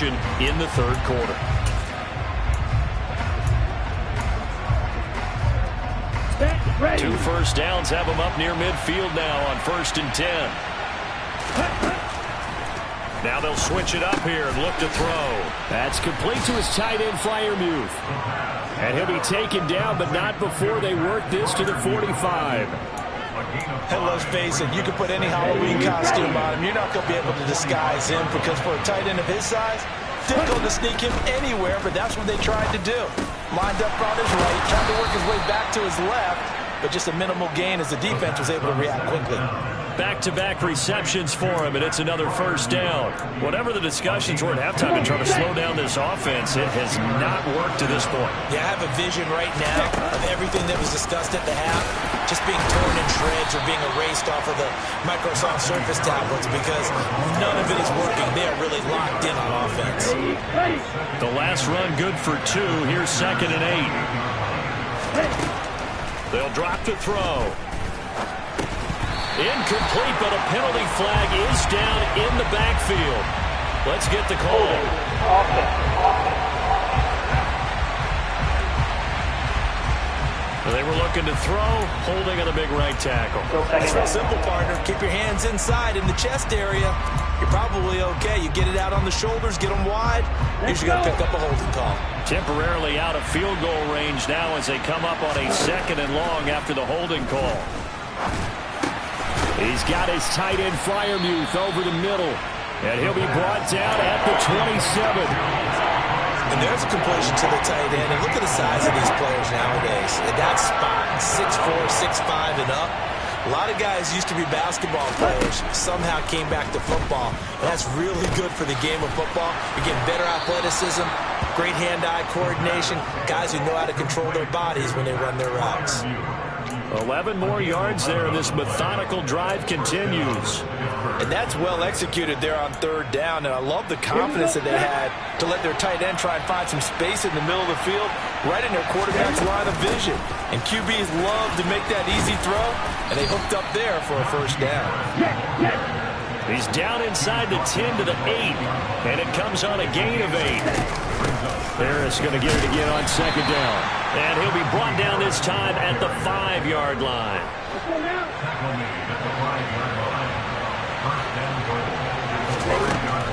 possession in the third quarter. Two first downs have them up near midfield now on 1st and 10. Now they'll switch it up here and look to throw. That's complete to his tight end, Freiermuth. And he'll be taken down, but not before they work this to the 45. And let's face it, you can put any Halloween costume on him. You're not going to be able to disguise him because for a tight end of his size, difficult to sneak him anywhere, but that's what they tried to do. Lined up on his right, tried to work his way back to his left, but just a minimal gain as the defense was able to react quickly. Back-to-back receptions for him, and it's another first down. Whatever the discussions were at halftime to try to slow down this offense, it has not worked to this point. Yeah, I have a vision right now of everything that was discussed at the half just being torn in shreds or being erased off of the Microsoft Surface tablets because none of it is working. They are really locked in on offense. The last run good for 2. Here's 2nd and 8. They'll drop to throw. Incomplete, but a penalty flag is down in the backfield. Let's get the call. They were looking to throw, holding on a big right tackle. It's real simple, partner. Keep your hands inside in the chest area. You're probably okay. You get it out on the shoulders, get them wide. Usually going to pick up a holding call. Temporarily out of field goal range now as they come up on a 2nd and long after the holding call. He's got his tight end Freiermuth over the middle. And he'll be brought down at the 27. And there's a completion to the tight end. And look at the size of these players nowadays. At that spot, 6'4", 6'5", and up. A lot of guys used to be basketball players, somehow came back to football. And that's really good for the game of football. You're getting better athleticism, great hand-eye coordination, guys who know how to control their bodies when they run their routes. 11 more yards there, and this methodical drive continues. And that's well executed there on 3rd down, and I love the confidence that they had to let their tight end try and find some space in the middle of the field, right in their quarterback's line of vision. And QBs love to make that easy throw, and they hooked up there for a first down. He's down inside the 10 to the 8, and it comes on a gain of 8. Harris going to get it again on 2nd down. And he'll be brought down this time at the 5-yard line.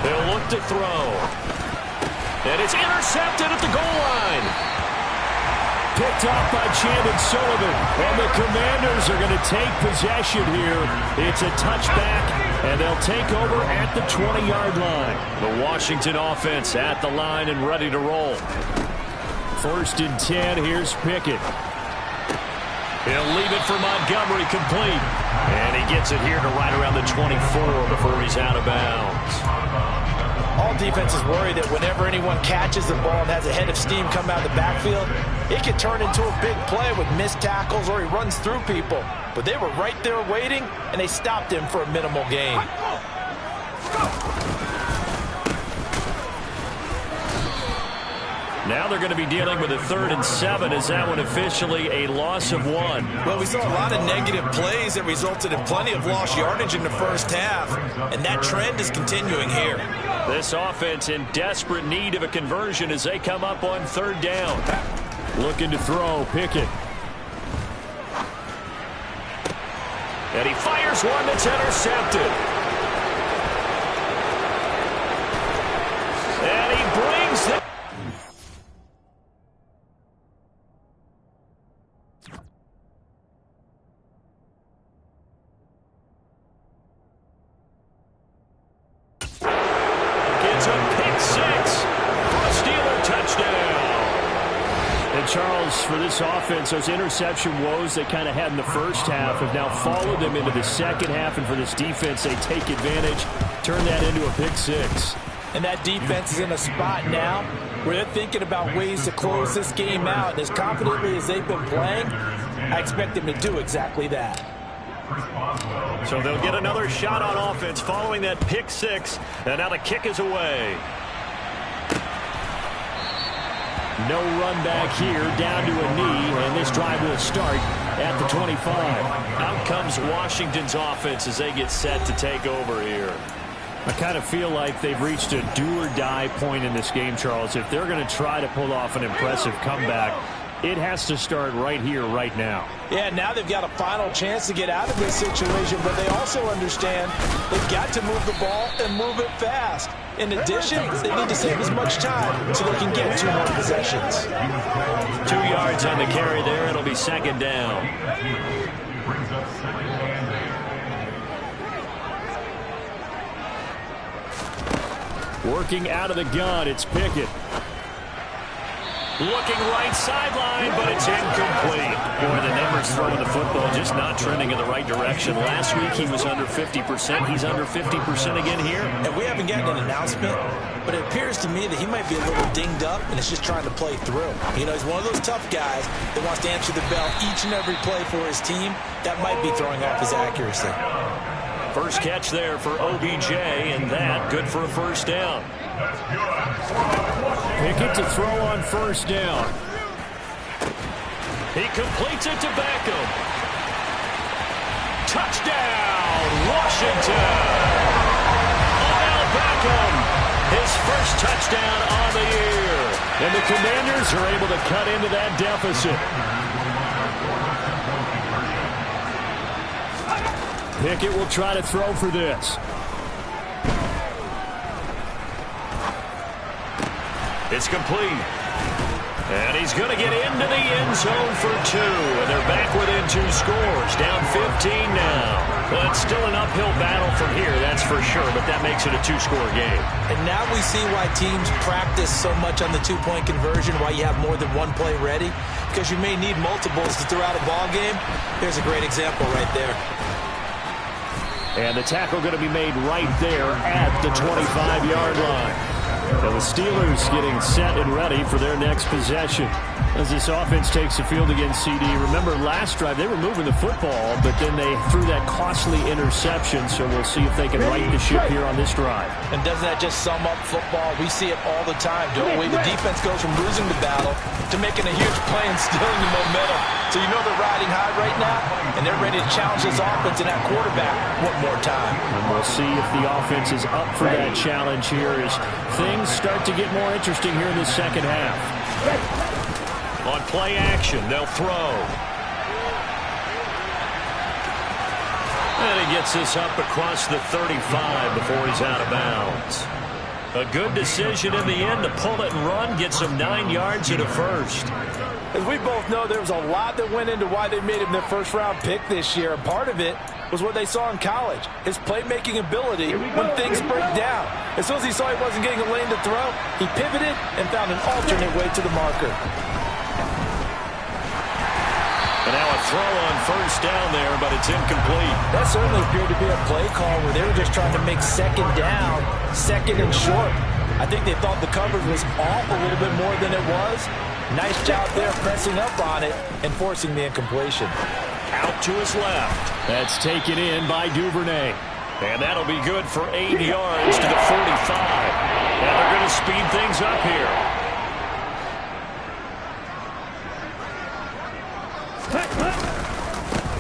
They'll look to throw. And it's intercepted at the goal line. Picked off by Chandon Sullivan. And the Commanders are going to take possession here. It's a touchback, and they'll take over at the 20-yard line. The Washington offense at the line and ready to roll. 1st and 10, here's Pickett. He'll leave it for Montgomery, complete. And he gets it here to right around the 24 before he's out of bounds. All defenses worry that whenever anyone catches the ball and has a head of steam come out of the backfield, it can turn into a big play with missed tackles or he runs through people. But they were right there waiting, and they stopped him for a minimal gain. Now they're going to be dealing with a 3rd and 7. Is that one officially a loss of 1? Well, we saw a lot of negative plays that resulted in plenty of lost yardage in the first half, and that trend is continuing here. This offense in desperate need of a conversion as they come up on 3rd down. Looking to throw, Pickett. And he fires one that's intercepted. And he brings it. Charles, for this offense, those interception woes they kind of had in the first half have now followed them into the second half, and for this defense, they take advantage, turn that into a pick 6. And that defense is in a spot now where they're thinking about ways to close this game out. And as confidently as they've been playing, I expect them to do exactly that. So they'll get another shot on offense following that pick 6, and now the kick is away. No run back here, down to a knee, and this drive will start at the 25. Out comes Washington's offense as they get set to take over here. I kind of feel like they've reached a do-or-die point in this game, Charles. If they're going to try to pull off an impressive comeback, it has to start right here, right now. Yeah, now they've got a final chance to get out of this situation, but they also understand they've got to move the ball and move it fast. In addition, they need to save as much time so they can get 2 more possessions. 2 yards on the carry there. It'll be second down. Working out of the gun, it's Pickett. Looking right sideline, but it's incomplete. Boy, the numbers throwing the football just not trending in the right direction. Last week he was under 50%. He's under 50% again here. And we haven't gotten an announcement, but it appears to me that he might be a little dinged up and it's just trying to play through. You know, he's one of those tough guys that wants to answer the bell each and every play for his team. That might be throwing off his accuracy. First catch there for OBJ, and that good for a first down. Pickett to throw on first down. He completes it to Beckham. Touchdown, Washington. Odell Beckham, his first touchdown on the year. And the Commanders are able to cut into that deficit. Pickett will try to throw for this. It's complete. And he's going to get into the end zone for 2. And they're back within 2 scores. Down 15 now. Well, it's still an uphill battle from here, that's for sure. But that makes it a 2-score game. And now we see why teams practice so much on the 2-point conversion, why you have more than one play ready. Because you may need multiples to throw out a ball game. Here's a great example right there. And the tackle going to be made right there at the 25-yard line. And the Steelers getting set and ready for their next possession. As this offense takes the field against CD. Remember, last drive, they were moving the football, but then they threw that costly interception. So we'll see if they can right the ship here on this drive. And doesn't that just sum up football? We see it all the time, don't we? The defense goes from losing the battle to making a huge play and stealing the momentum. So you know they're riding high right now, and they're ready to challenge this offense and that quarterback one more time. And we'll see if the offense is up for that challenge here as things start to get more interesting here in the second half. On play action, they'll throw. And he gets this up across the 35 before he's out of bounds. A good decision in the end to pull it and run, get some 9 yards and a first. As we both know, there was a lot that went into why they made him their first-round pick this year. And part of it was what they saw in college, his playmaking ability when things break down. As soon as he saw he wasn't getting a lane to throw, he pivoted and found an alternate way to the marker. And now a throw on first down there, but it's incomplete. That certainly appeared to be a play call where they were just trying to make second down, second and short. I think they thought the coverage was off a little bit more than it was. Nice job there pressing up on it and forcing the incompletion. Out to his left. That's taken in by Duvernay. And that'll be good for 8 yards to the 45. Now they're going to speed things up here.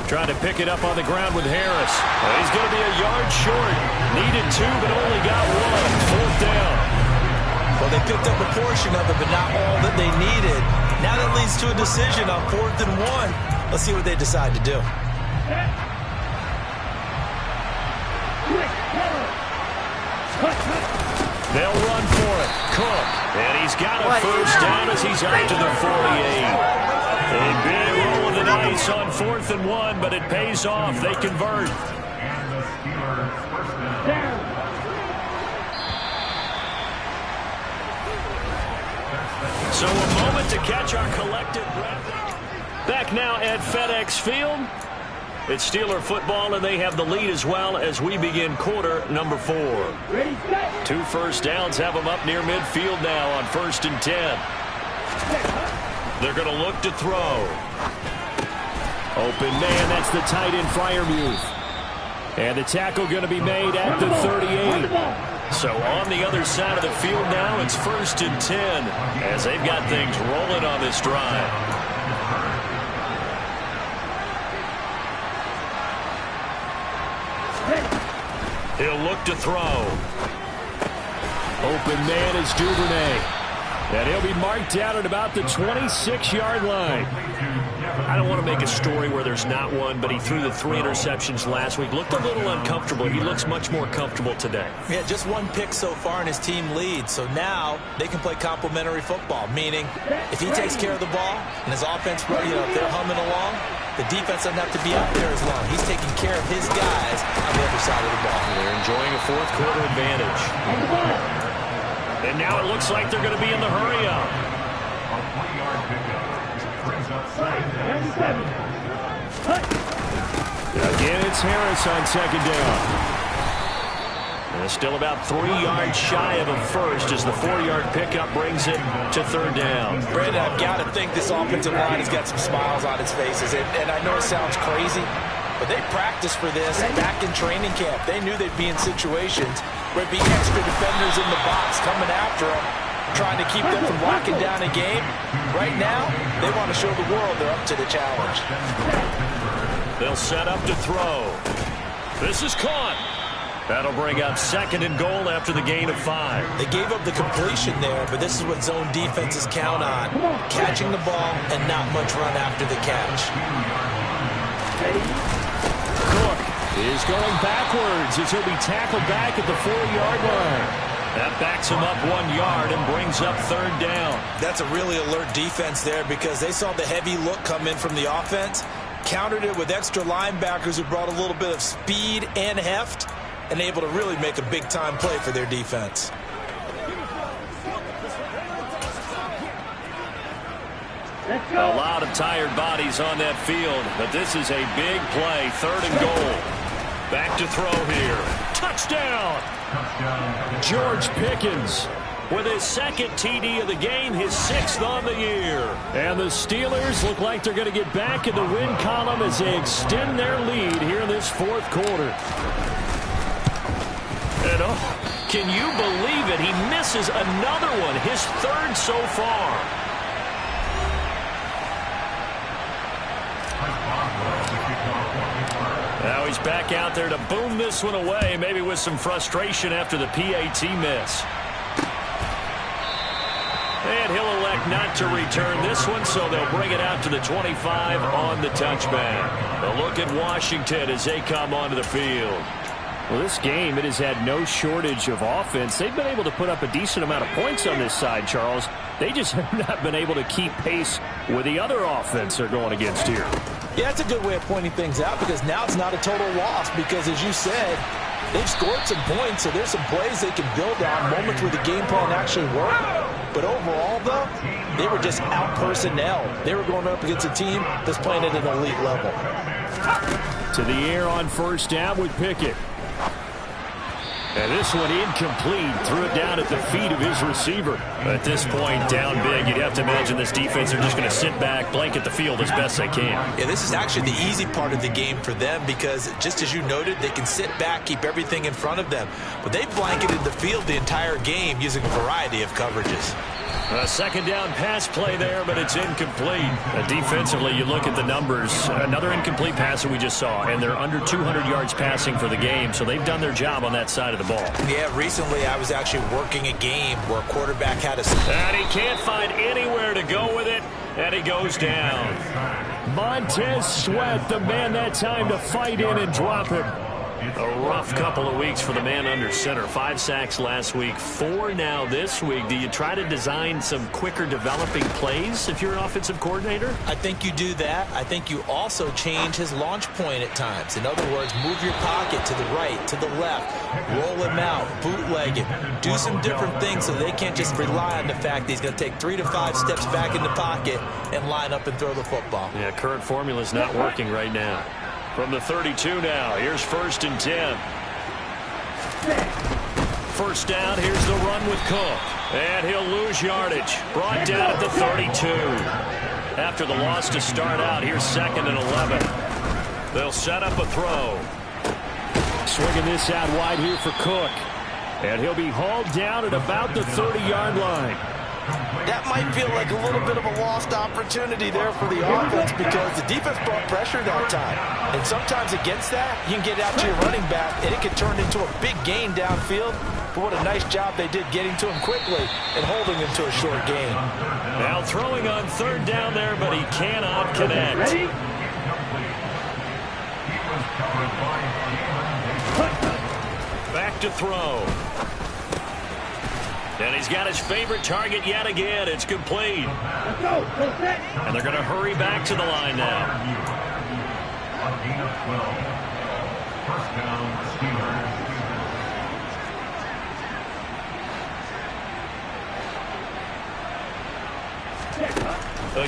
Trying to pick it up on the ground with Harris. Well, he's going to be a yard short. Needed 2, but only got 1. Fourth down. Well, they picked up a portion of it, but not all that they needed. Now that leads to a decision on 4th and 1. Let's see what they decide to do. They'll run for it. Cook. And he's got a first down as he's out to the 48. A big roll of the dice on 4th and 1, but it pays off. They convert. So a moment to catch our collective breath. Back now at FedEx Field. It's Steeler football, and they have the lead as well as we begin quarter number 4. 2 first downs have them up near midfield now on 1st and 10. They're going to look to throw. Open man, that's the tight end Freiermuth. And the tackle going to be made at the 38. So on the other side of the field now, it's 1st and 10 as they've got things rolling on this drive. He'll look to throw. Open man is Duvernay. And he'll be marked down at about the 26-yard line. I don't want to make a story where there's not one, but he threw the 3 interceptions last week. Looked a little uncomfortable. He looks much more comfortable today. Yeah, just 1 pick so far and his team leads. So now they can play complementary football, meaning if he takes care of the ball and his offense, if they're humming along, the defense doesn't have to be out there as long. He's taking care of his guys on the other side of the ball. They're enjoying a fourth-quarter advantage. And now it looks like they're going to be in the hurry-up. Again, it's Harris on second down. And it's still about 3 yards shy of a first as the 4-yard pickup brings it to third down. Brandon, I've got to think this offensive line has got some smiles on its faces. And I know it sounds crazy, but they practiced for this back in training camp. They knew they'd be in situations where it'd be extra defenders in the box coming after them, trying to keep them from locking down a game. Right now, they want to show the world they're up to the challenge. They'll set up to throw. This is caught. That'll bring up 2nd and goal after the gain of 5. They gave up the completion there, but this is what zone defenses count on. Catching the ball and not much run after the catch. Cook is going backwards as he'll be tackled back at the 4-yard line. That backs him up 1 yard and brings up third down. That's a really alert defense there because they saw the heavy look come in from the offense, countered it with extra linebackers who brought a little bit of speed and heft, and able to really make a big-time play for their defense. A lot of tired bodies on that field, but this is a big play. 3rd and goal. Back to throw here. Touchdown! George Pickens with his 2nd TD of the game, his 6th on the year. And the Steelers look like they're going to get back in the win column as they extend their lead here in this 4th quarter. And can you believe it? He misses another one, his 3rd so far. Now he's back out there to boom this one away, maybe with some frustration after the PAT miss. And he'll elect not to return this one, so they'll bring it out to the 25 on the touchback. A look at Washington as they come onto the field. Well, this game, it has had no shortage of offense. They've been able to put up a decent amount of points on this side, Charles. They just have not been able to keep pace with the other offense they're going against here. Yeah, that's a good way of pointing things out because now it's not a total loss because, as you said, they've scored some points, so there's some plays they can build on, moments where the game plan actually worked. But overall, though, they were just out-personnel. They were going up against a team that's playing at an elite level. To the air on first down with Pickett. And this one incomplete. Threw it down at the feet of his receiver. At this point, down big, you'd have to imagine this defense are just going to sit back, blanket the field as best they can. Yeah, this is actually the easy part of the game for them because, just as you noted, they can sit back, keep everything in front of them. But they blanketed the field the entire game using a variety of coverages. A 2nd down pass play there, but it's incomplete. Defensively, you look at the numbers. Another incomplete pass that we just saw, and they're under 200 yards passing for the game, so they've done their job on that side of the ball. Yeah, recently I was actually working a game where a quarterback had a... And he can't find anywhere to go with it, and he goes down. Montez Sweat, the man that time to fight in and drop him. A rough couple of weeks for the man under center. 5 sacks last week, 4 now this week. Do you try to design some quicker developing plays if you're an offensive coordinator? I think you do that. I think you also change his launch point at times. In other words, move your pocket to the right, to the left, roll him out, bootleg him. Do some different things so they can't just rely on the fact that he's going to take 3 to 5 steps back in the pocket and line up and throw the football. Yeah, current formula is not working right now. From the 32 now, here's 1st and 10. First down, here's the run with Cook. And he'll lose yardage. Brought down at the 32. After the loss to start out, here's 2nd and 11. They'll set up a throw. Swinging this out wide here for Cook. And he'll be hauled down at about the 30-yard line. That might feel like a little bit of a lost opportunity there for the offense because the defense brought pressure that time. And sometimes against that, you can get out to your running back, and it can turn into a big gain downfield. But what a nice job they did getting to him quickly and holding him to a short gain. Now throwing on third down there, but he cannot connect. Back to throw. And he's got his favorite target yet again. It's complete. And they're going to hurry back to the line now. First down, Steelers.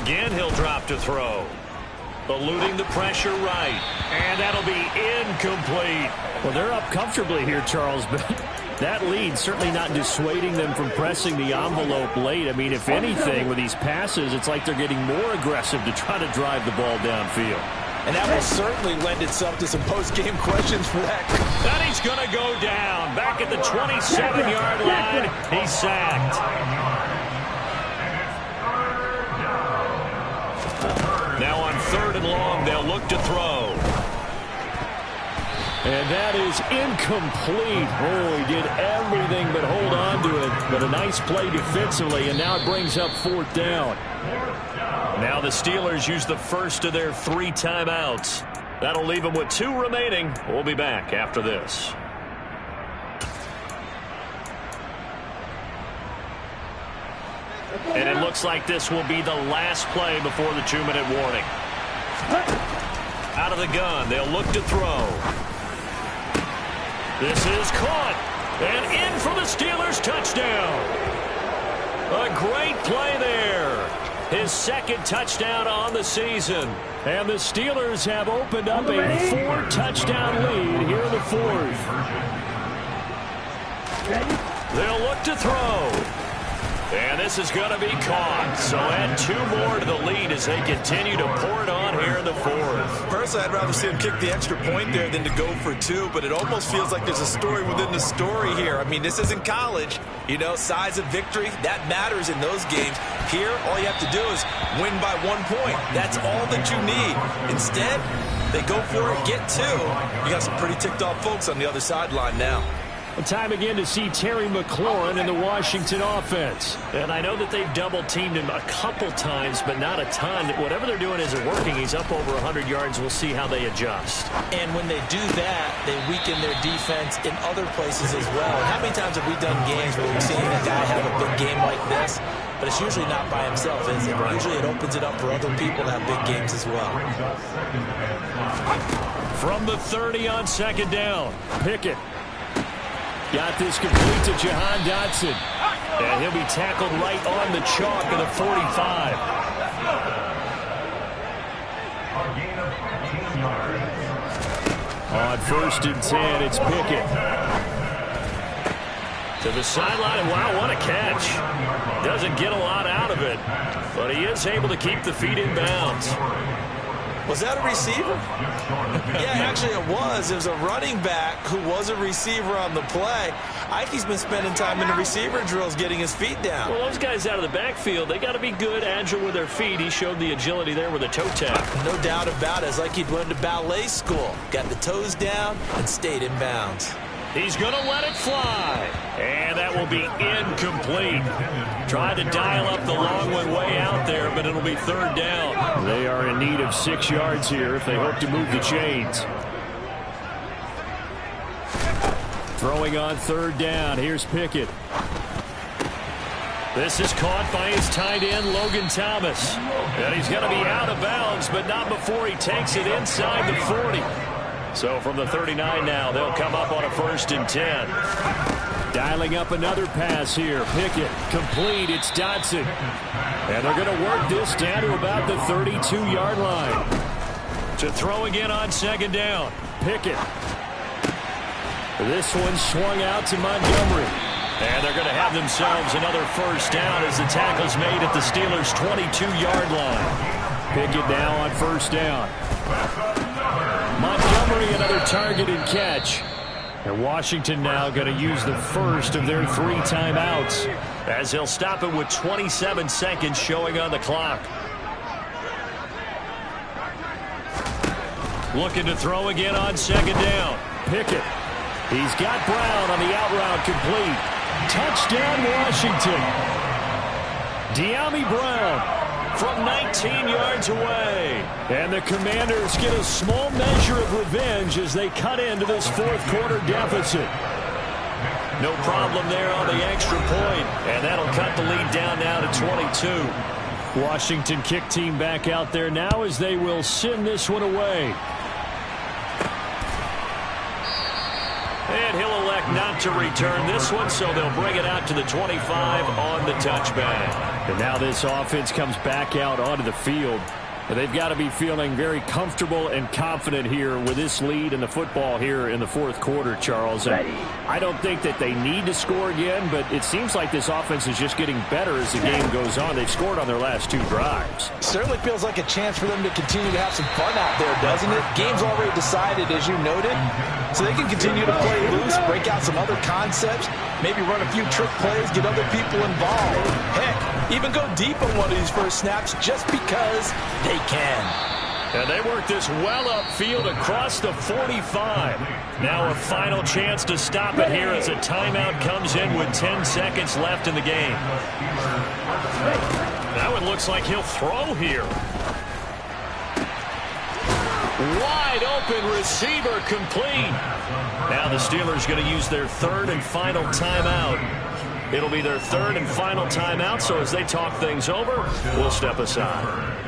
Again, he'll drop to throw. Eluding the pressure right. And that'll be incomplete. Well, they're up comfortably here, Charles, but that lead certainly not dissuading them from pressing the envelope late. I mean, if anything, with these passes, it's like they're getting more aggressive to try to drive the ball downfield. And that will certainly lend itself to some post-game questions for that. And he's going to go down. Back at the 27-yard line. He's sacked. Now on third and long, they'll look to throw. And that is incomplete. Oh, he did everything but hold on to it. But a nice play defensively, and now it brings up fourth down. Now the Steelers use the first of their 3 timeouts. That'll leave them with 2 remaining. We'll be back after this. And it looks like this will be the last play before the 2-minute warning. Out of the gun, they'll look to throw. This is caught. And in for the Steelers touchdown. A great play there. His second touchdown on the season. And the Steelers have opened up a 4-touchdown lead here in the fourth. They'll look to throw. And this is going to be caught. So add 2 more to the lead as they continue to pour it on here in the fourth. Personally, I'd rather see him kick the extra point there than to go for 2, but it almost feels like there's a story within the story here. I mean, this isn't college. You know, size of victory, that matters in those games. Here, all you have to do is win by 1 point. That's all that you need. Instead, they go for it, get 2. You got some pretty ticked off folks on the other sideline now. Time again to see Terry McLaurin in the Washington offense. And I know that they've double-teamed him a couple times, but not a ton. Whatever they're doing isn't working. He's up over 100 yards. We'll see how they adjust. And when they do that, they weaken their defense in other places as well. And how many times have we done games where we've seen a guy have a big game like this? But it's usually not by himself, is it? Usually it opens it up for other people to have big games as well. From the 30 on second down, Pickett. Got this complete to Jahan Dotson. And he'll be tackled right on the chalk of the 45. On first and 10, it's Pickett. To the sideline. Wow, what a catch. Doesn't get a lot out of it, but he is able to keep the feet in bounds. Was that a receiver? Yeah, actually it was. It was a running back who was a receiver on the play. I think he's been spending time in the receiver drills getting his feet down. Well, those guys out of the backfield, they got to be good, agile with their feet. He showed the agility there with a toe tap. No doubt about it. It's like he'd went to ballet school. Got the toes down and stayed in bounds. He's going to let it fly. And that will be incomplete. Tried to dial up the long one way out there, but it'll be third down. They are in need of 6 yards here if they hope to move the chains. Throwing on third down. Here's Pickett. This is caught by his tight end, Logan Thomas. And he's going to be out of bounds, but not before he takes it inside the 40. So from the 39 now, they'll come up on a first and 10. Dialing up another pass here. Pickett, complete. It's Dotson. And they're going to work this down to about the 32-yard line. To throw again on second down. Pickett. This one swung out to Montgomery. And they're going to have themselves another first down as the tackle's made at the Steelers' 22-yard line. Pickett now on first down. Montgomery, another target and catch. And Washington now going to use the first of their 3 timeouts. As he'll stop it with 27 seconds showing on the clock. Looking to throw again on second down. Pickett. He's got Brown on the out route complete. Touchdown, Washington. De'Ami Brown from 19 yards away. And the Commanders get a small measure of revenge as they cut into this fourth quarter deficit. No problem there on the extra point. And that'll cut the lead down now to 22. Washington kick team back out there now as they will send this one away. And he'll elect not to return this one, so they'll bring it out to the 25 on the touchback. And now this offense comes back out onto the field. And they've got to be feeling very comfortable and confident here with this lead in the football here in the fourth quarter, Charles. And I don't think that they need to score again, but it seems like this offense is just getting better as the game goes on. They've scored on their last two drives. Certainly feels like a chance for them to continue to have some fun out there, doesn't it? Game's already decided, as you noted, so they can continue to play loose, break out some other concepts, maybe run a few trick plays, get other people involved. Heck, even go deep on one of these first snaps just because they can. And they work this well upfield across the 45. Now a final chance to stop it here as a timeout comes in with 10 seconds left in the game. Now it looks like he'll throw here. Wide open receiver complete. Now the Steelers going to use their third and final timeout. It'll be their third and final timeout, so as they talk things over, we'll step aside.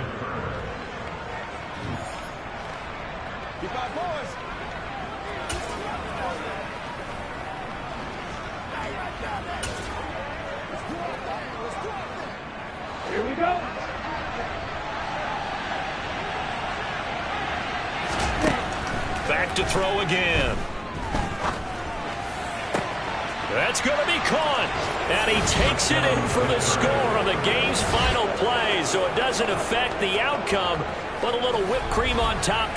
Here we go. Back to throw again. That's going to be caught. And he takes it in for the score on the game's final play. So it doesn't affect the outcome, but a little whipped cream on top